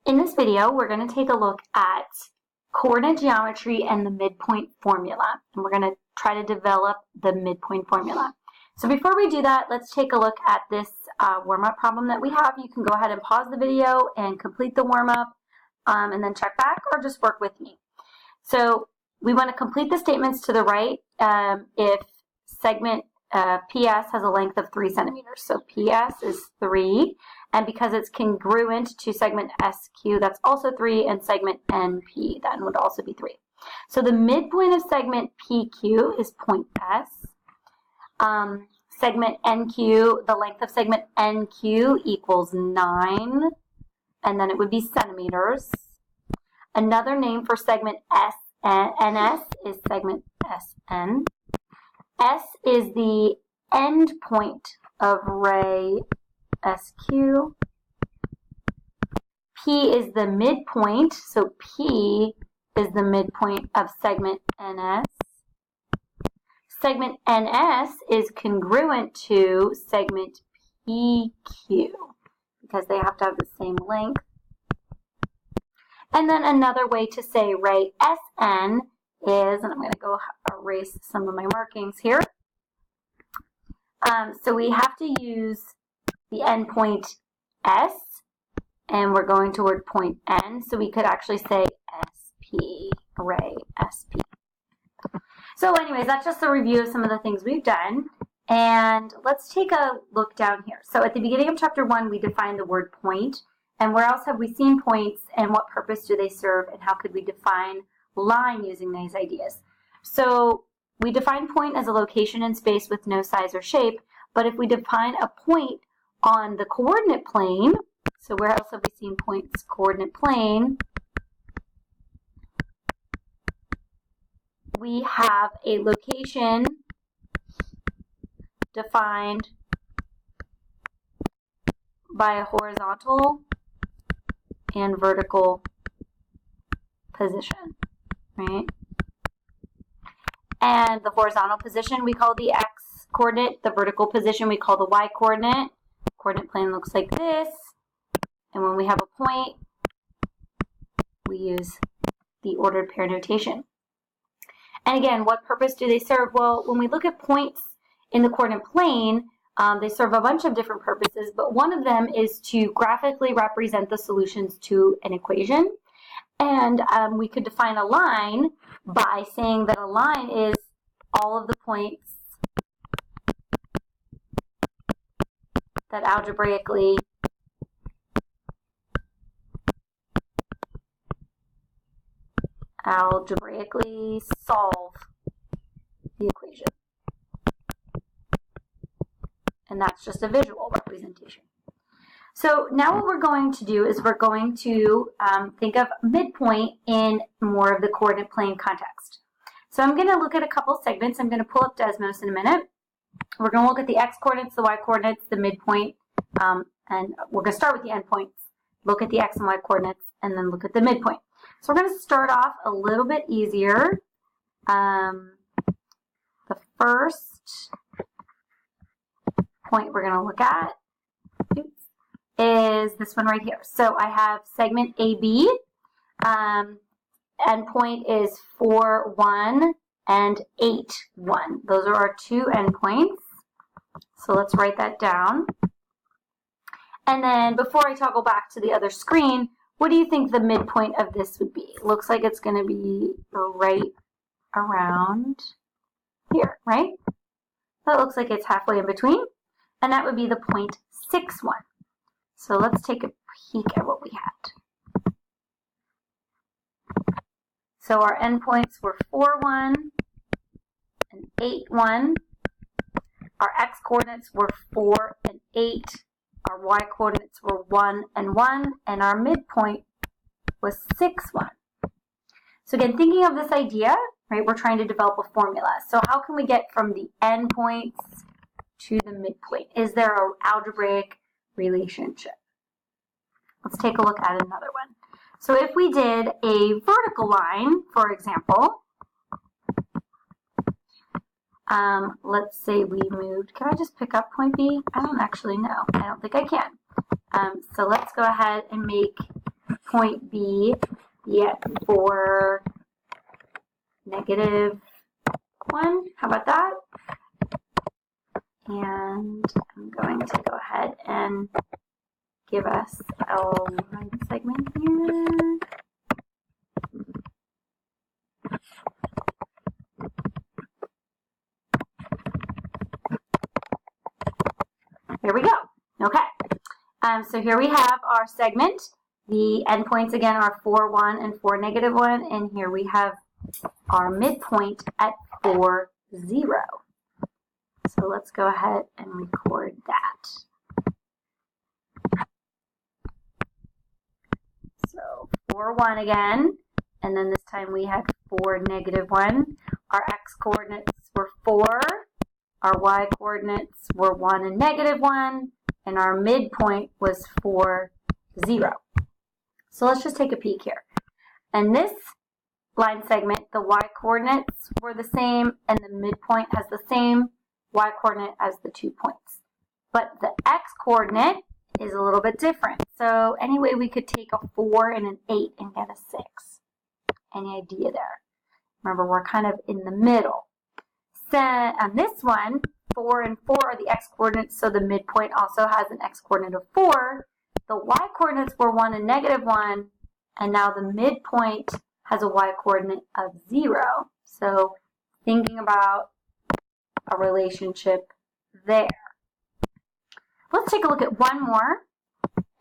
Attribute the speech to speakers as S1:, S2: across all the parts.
S1: In this video, we're going to take a look at coordinate geometry and the midpoint formula. And we're going to try to develop the midpoint formula. So before we do that, let's take a look at this warm-up problem that we have. You can go ahead and pause the video and complete the warm-up and then check back, or just work with me. So we want to complete the statements to the right if segment PS has a length of 3 centimeters. So PS is 3, and because it's congruent to segment SQ, that's also 3, and segment NP, that would also be 3. So the midpoint of segment PQ is point S. Segment NQ, the length of segment NQ equals 9, and then it would be centimeters. Another name for segment NS is segment SN. S is the end point of ray SQ. P is the midpoint, so P is the midpoint of segment NS. Segment NS is congruent to segment PQ because they have to have the same length. And then another way to say ray SN is, and I'm going to go erase some of my markings here. So we have to use the endpoint S, and we're going toward point N, so we could actually say SP, ray SP. So anyways, that's just a review of some of the things we've done, and let's take a look down here. So at the beginning of chapter 1, we defined the word point, and where else have we seen points, and what purpose do they serve, and how could we define line using these ideas? So we define point as a location in space with no size or shape, but if we define a point on the coordinate plane, so where else have we seen points? Coordinate plane. We have a location defined by a horizontal and vertical position, right? And the horizontal position we call the x coordinate, the vertical position we call the y coordinate. Coordinate plane looks like this, and when we have a point, we use the ordered pair notation. And again, what purpose do they serve? Well, when we look at points in the coordinate plane, they serve a bunch of different purposes, but one of them is to graphically represent the solutions to an equation. And we could define a line by saying that a line is all of the points that algebraically solve the equation. And that's just a visual representation. So now what we're going to do is we're going to think of midpoint in more of the coordinate plane context. So I'm going to look at a couple segments. I'm going to pull up Desmos in a minute. We're going to look at the x coordinates, the y coordinates, the midpoint, and we're going to start with the endpoints, look at the x and y coordinates, and then look at the midpoint. So we're going to start off a little bit easier. The first point we're going to look at is this one right here. So I have segment AB. Endpoint is 4, 1, and 8, 1. Those are our two endpoints. So let's write that down. And then before I toggle back to the other screen, what do you think the midpoint of this would be? It looks like it's going to be right around here, right? That looks like it's halfway in between. And that would be the point 6, 1. So let's take a peek at what we had. So our endpoints were 4, 1 and 8, 1. Our x coordinates were 4 and 8. Our y coordinates were 1 and 1. And our midpoint was 6, 1. So again, thinking of this idea, right, we're trying to develop a formula. So how can we get from the endpoints to the midpoint? Is there an algebraic relationship? Let's take a look at another one. So if we did a vertical line, for example, let's say we moved, can I just pick up point B? I don't actually know. I don't think I can. So let's go ahead and make point B be at 4, -1. How about that? And I'm going to go ahead and give us a line segment here. There we go. Okay. So here we have our segment. The endpoints again are 4, 1, and 4, -1. And here we have our midpoint at 4, 0. So let's go ahead and record that. So 4, 1 again. And then this time we had 4, -1. Our x coordinates were 4. Our y coordinates were 1 and -1. And our midpoint was 4, 0. So let's just take a peek here. And this line segment, the y coordinates were the same, and the midpoint has the same y coordinate as the 2 points. But the x coordinate is a little bit different. So anyway, we could take a 4 and an 8 and get a 6. Any idea there? Remember, we're kind of in the middle. So on this one, 4 and 4 are the x coordinates, so the midpoint also has an x coordinate of 4. The y coordinates were 1 and -1, and now the midpoint has a y coordinate of 0. So thinking about a relationship there. Let's take a look at one more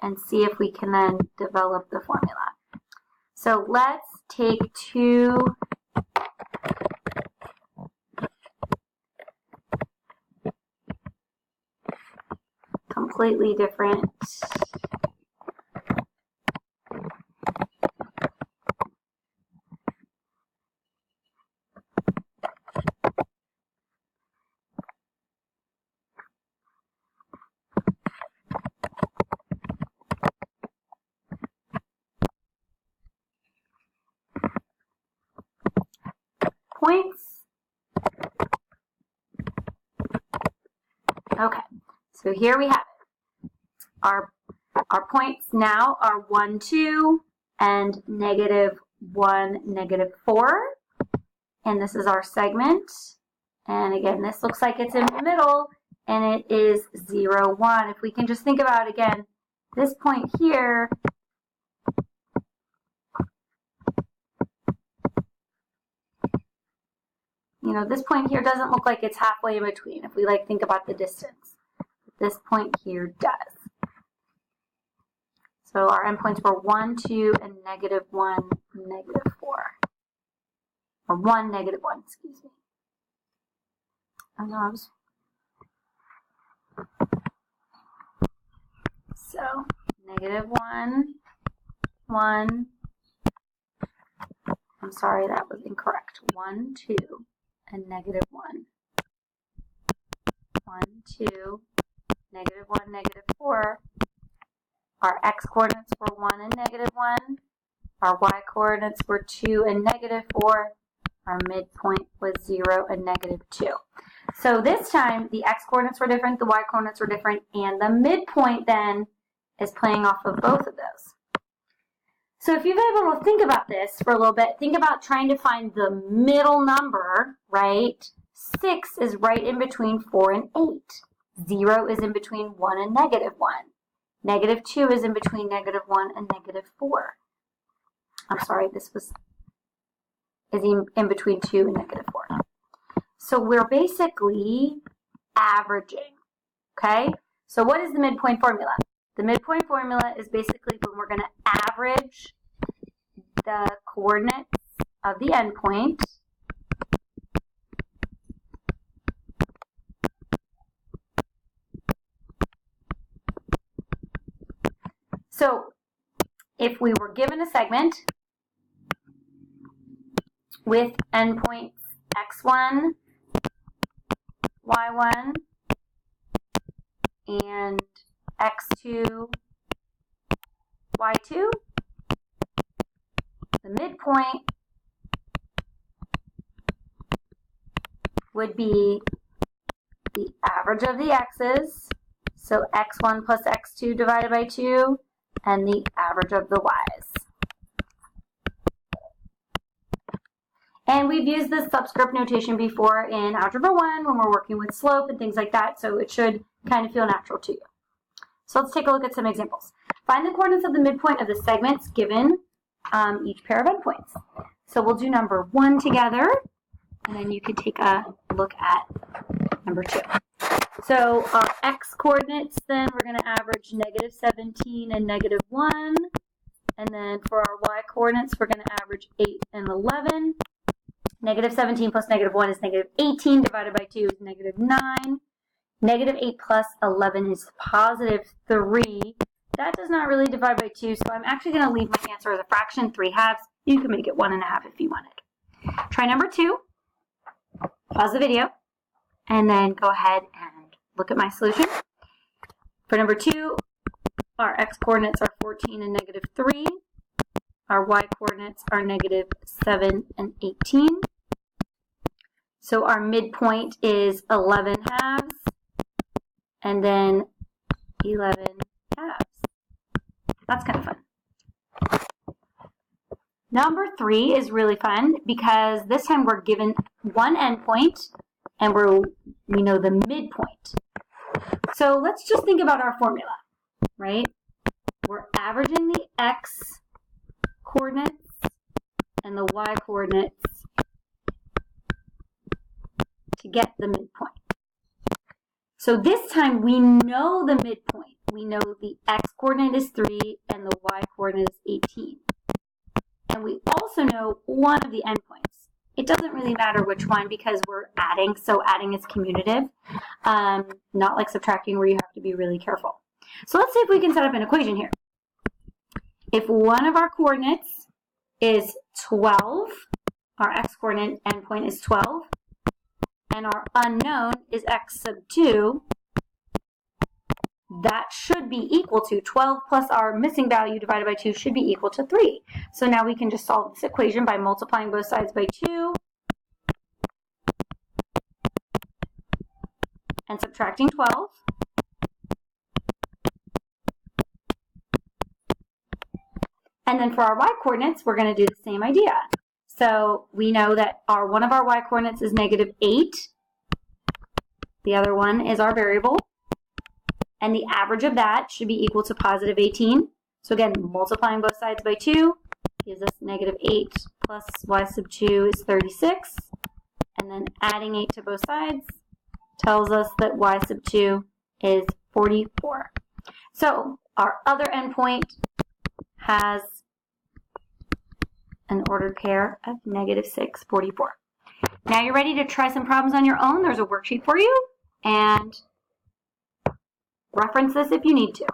S1: and see if we can then develop the formula. So let's take two completely different points. Okay, so here we have it. Our points now are 1, 2, and -1, -4. And this is our segment. And again, this looks like it's in the middle, and it is 0, 1. If we can just think about, again, this point here, you know, this point here doesn't look like it's halfway in between if we think about the distance. This point here does. So our endpoints were 1, 2, and -1, -4. Or 1, -1, excuse me. I know So -1, 1. I'm sorry, that was incorrect. 1, 2, and -1. 1, 2, -1, -4. Our x coordinates were 1 and -1. Our y coordinates were 2 and -4. Our midpoint was 0 and -2. So this time, the x coordinates were different, the y coordinates were different, and the midpoint then is playing off of both of those. So if you've been able to think about this for a little bit, think about trying to find the middle number, right? 6 is right in between 4 and 8. 0 is in between 1 and -1. -2 is in between -1 and -4. I'm sorry, this is in between 2 and -4. So we're basically averaging, okay? So what is the midpoint formula? The midpoint formula is basically when we're going to average the coordinates of the endpoint So if we were given a segment with endpoints x1, y1, and x2, y2, the midpoint would be the average of the x's, so x1 plus x2 divided by 2, and the average of the y's. And we've used this subscript notation before in Algebra 1 when we're working with slope and things like that, so it should kind of feel natural to you. So let's take a look at some examples. Find the coordinates of the midpoint of the segments given each pair of endpoints. So we'll do number 1 together, and then you can take a look at number 2. So our x coordinates, then we're going to average -17 and -1. And then for our y coordinates, we're going to average 8 and 11. -17 plus -1 is -18, divided by 2 is -9. -8 plus 11 is +3. That does not really divide by 2, so I'm actually going to leave my answer as a fraction, 3/2. You can make it 1½ if you wanted. Try number 2. Pause the video, and then go ahead and look at my solution. For number 2, our x-coordinates are 14 and -3. Our y-coordinates are -7 and 18. So our midpoint is 11/2, and then 11/2. That's kind of fun. Number 3 is really fun because this time we're given one endpoint and we know the midpoint. So let's just think about our formula, right? We're averaging the x coordinates and the y coordinates to get the midpoint. So this time we know the midpoint. We know the x coordinate is 3 and the y coordinate is 18. And we also know one of the endpoints. It doesn't really matter which one because we're adding, so adding is commutative, not like subtracting where you have to be really careful. So let's see if we can set up an equation here. If one of our coordinates is 12, our x-coordinate endpoint is 12, and our unknown is x sub 2, that should be equal to 12 plus our missing value divided by 2 should be equal to 3. So now we can just solve this equation by multiplying both sides by 2 and subtracting 12. And then for our y-coordinates, we're going to do the same idea. So we know that one of our y-coordinates is -8. The other one is our variable. And the average of that should be equal to +18. So again, multiplying both sides by 2 gives us -8 plus y sub 2 is 36. And then adding 8 to both sides tells us that y sub 2 is 44. So our other endpoint has an ordered pair of -6, 44. Now you're ready to try some problems on your own. There's a worksheet for you, and reference this if you need to.